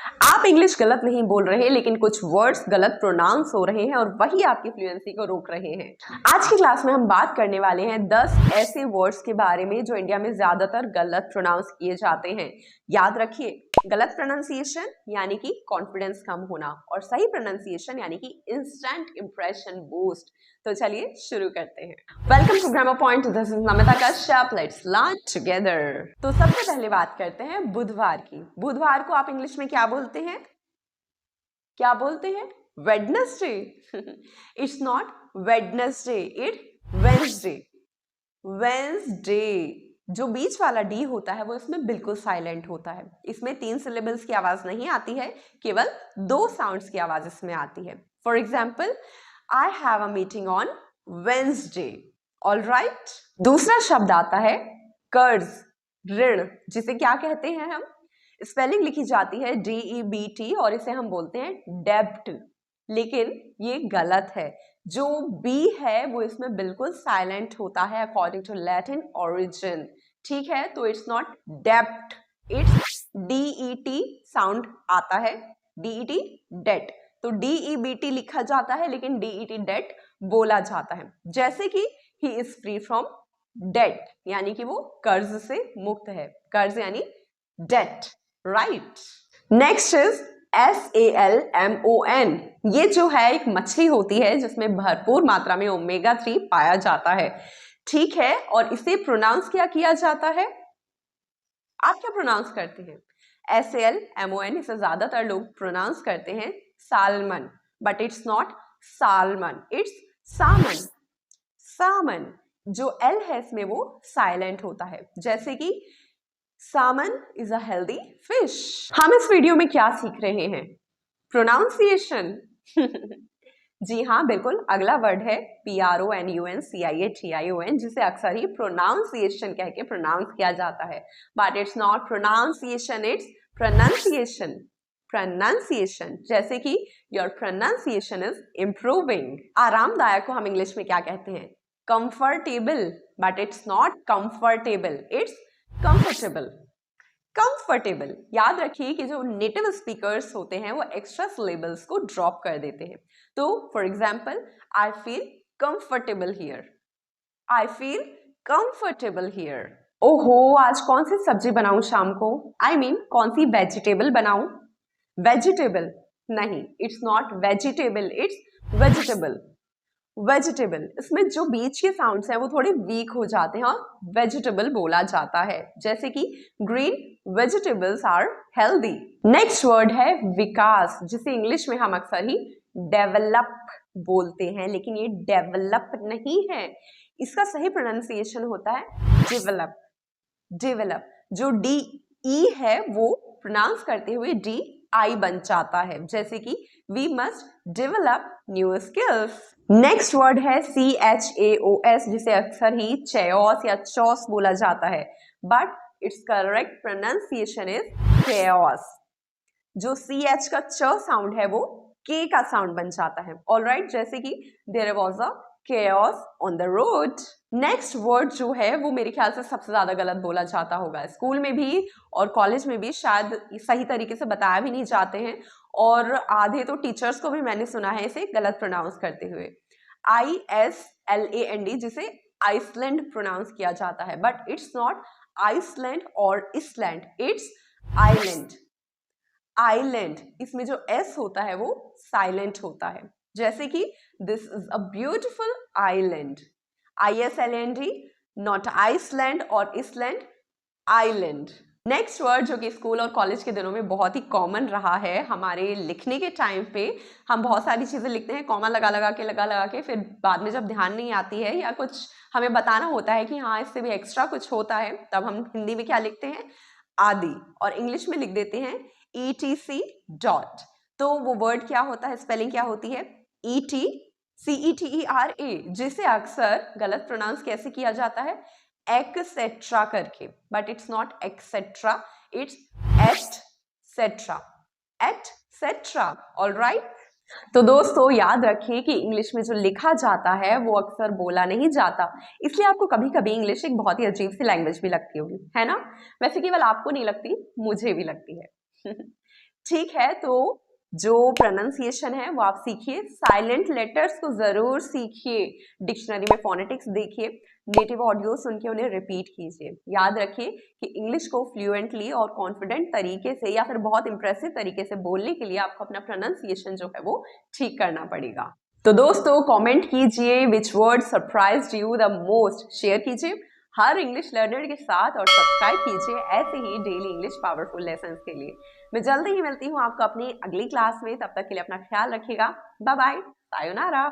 आप इंग्लिश गलत नहीं बोल रहे, लेकिन कुछ वर्ड्स गलत प्रोनाउंस हो रहे हैं और वही आपकी फ्लुएंसी को रोक रहे हैं। आज की क्लास में हम बात करने वाले हैं 10 ऐसे वर्ड्स के बारे में जो इंडिया में ज्यादातर गलत प्रोनाउंस किए जाते हैं। याद रखिए, गलत प्रोनाउंसिएशन यानी कि कॉन्फिडेंस कम होना और सही प्रोनाउंसिएशन यानी कि इंस्टेंट इंप्रेशन बूस्ट। तो चलिए शुरू करते हैं। Welcome to grammar point, this is Namita Kashyap, let's learn together. तो सबसे पहले बात करते हैं बुधवार की। बुधवार को आप इंग्लिश में क्या बोलते हैं? क्या बोलते हैं? Wednesday. It's not Wednesday, it's Wednesday. Wednesday. जो बीच वाला डी होता है वो इसमें बिल्कुल साइलेंट होता है। इसमें 3 सिलेबल्स की आवाज नहीं आती है, केवल 2 साउंड्स की आवाज इसमें आती है। For example, I have a meeting on Wednesday. All right. दूसरा शब्द आता है कर्ज, ऋण, जिसे क्या कहते हैं हम? स्पेलिंग लिखी जाती है DEBT और इसे हम बोलते हैं डेब्ट, लेकिन ये गलत है। जो बी है वो इसमें बिल्कुल साइलेंट होता है अकॉर्डिंग टू लैटिन ओरिजिन। ठीक है, तो इट्स नॉट डेब्ट, इट्स DET साउंड आता है, DET डेट। तो DEBT लिखा जाता है लेकिन DET डेट बोला जाता है। जैसे कि he is free from debt, यानी कि वो कर्ज से मुक्त है। कर्ज यानी debt, right. Next is SALMON। ये जो है एक मछली होती है जिसमें भरपूर मात्रा में ओमेगा 3 पाया जाता है। ठीक है, और इसे प्रोनाउंस क्या किया जाता है? आप क्या प्रोनाउंस करते हैं? SALMON, इसे ज्यादातर लोग प्रोनाउंस करते हैं salmon, but it's not salmon, it's salmon. Salmon. जो L है इसमें वो साइलेंट होता है, जैसे कि सामन इज अ हेल्दी फिश। हम इस वीडियो में क्या सीख रहे हैं? प्रोनाउंसिएशन। जी हाँ, बिल्कुल। अगला वर्ड है PRONUNCIATION, जिसे अक्सर ही प्रोनाउंसिएशन कह के प्रोनाउंस किया जाता है, but it's not pronunciation, it's pronunciation. Pronunciation, जैसे कि योर प्रोनाउंसिएशन इज इम्प्रूविंग। आरामदायक को हम इंग्लिश में क्या कहते हैं? Comfortable, but it's not comfortable, it's comfortable. Comfortable. याद रखिए कि जो नेटिव स्पीकर्स होते हैं वो एक्स्ट्रा सिलेबल्स को ड्रॉप कर देते हैं। तो for example, I feel comfortable here. I feel comfortable here. ओहो, आज कौन सी सब्जी बनाऊं शाम को? आई मीन कौन सी वेजिटेबल बनाऊं? वेजिटेबल नहीं, it's not vegetable, it's vegetable. Vegetable, इसमें जो बीच के साउंड्स हैं वो थोड़े वीक हो जाते हैं और वेजिटेबल बोला जाता है, जैसे कि green vegetables are healthy. Next word है विकास, जिसे इंग्लिश में हम अक्सर ही डेवलप बोलते हैं, लेकिन ये डेवलप नहीं है। इसका सही प्रोनाउंसिएशन होता है डेवलप। डेवलप। जो DE है वो प्रोनाउंस करते हुए DI बन जाता है, जैसे कि we must develop new skills. Next word है CHAOS, जिसे अक्सर ही चेओस या चॉस बोला जाता है, but it's correct pronunciation is chaos। जो CH का च साउंड है वो K का साउंड बन जाता है। ऑलराइट, जैसे कि there was a chaos on the road। Next word जो है वो मेरे ख्याल से सबसे ज्यादा गलत बोला जाता होगा। स्कूल में भी और कॉलेज में भी शायद सही तरीके से बताया भी नहीं जाते हैं, और आधे तो टीचर्स को भी मैंने सुना है इसे गलत प्रोनाउंस करते हुए। ISLAND, जिसे आइसलैंड प्रोनाउंस किया जाता है, बट इट्स नॉट आइसलैंड और इसलैंड, इट्स आइलैंड। आइलैंड, इसमें जो S होता है वो साइलेंट होता है, जैसे कि this is a beautiful island. ISLAND, not Iceland और इसलैंड, आइलैंड। नेक्स्ट वर्ड जो कि स्कूल और कॉलेज के दिनों में बहुत ही कॉमन रहा है, हमारे लिखने के टाइम पे हम बहुत सारी चीजें लिखते हैं कॉमा लगा लगा के, फिर बाद में जब ध्यान नहीं आती है या कुछ हमें बताना होता है कि हाँ इससे भी एक्स्ट्रा कुछ होता है, तब हम हिंदी में क्या लिखते हैं? आदि, और इंग्लिश में लिख देते हैं ETC डॉट। तो वो वर्ड क्या होता है, स्पेलिंग क्या होती है? ETCETERA, जिसे अक्सर गलत प्रोनाउंस कैसे किया जाता है? एक्सेट्रा करके, but it's not etcetera, it's etcetera. Etcetera. Alright. तो दोस्तों याद रखिए कि इंग्लिश में जो लिखा जाता है वो अक्सर बोला नहीं जाता, इसलिए आपको कभी कभी इंग्लिश एक बहुत ही अजीब सी लैंग्वेज भी लगती होगी, है ना? वैसे केवल आपको नहीं लगती, मुझे भी लगती है। ठीक है, तो जो प्रोनाउंसिएशन है वो आप सीखिए, साइलेंट लेटर्स को जरूर सीखिए, डिक्शनरी में फोनेटिक्स देखिए, नेटिव ऑडियो सुन के उन्हें रिपीट कीजिए। याद रखिए कि इंग्लिश को फ्लुएंटली और कॉन्फिडेंट तरीके से या फिर बहुत इंप्रेसिव तरीके से बोलने के लिए आपको अपना प्रोनाउंसिएशन जो है वो ठीक करना पड़ेगा। तो दोस्तों कमेंट कीजिए which word surprised you the most, share कीजिए हर इंग्लिश लर्नर के साथ और सब्सक्राइब कीजिए ऐसे ही डेली इंग्लिश पावरफुल लेसन्स के लिए। मैं जल्दी ही मिलती हूँ आपको अपनी अगली क्लास में, तब तक के लिए अपना ख्याल रखिएगा। Bye bye, sayonara.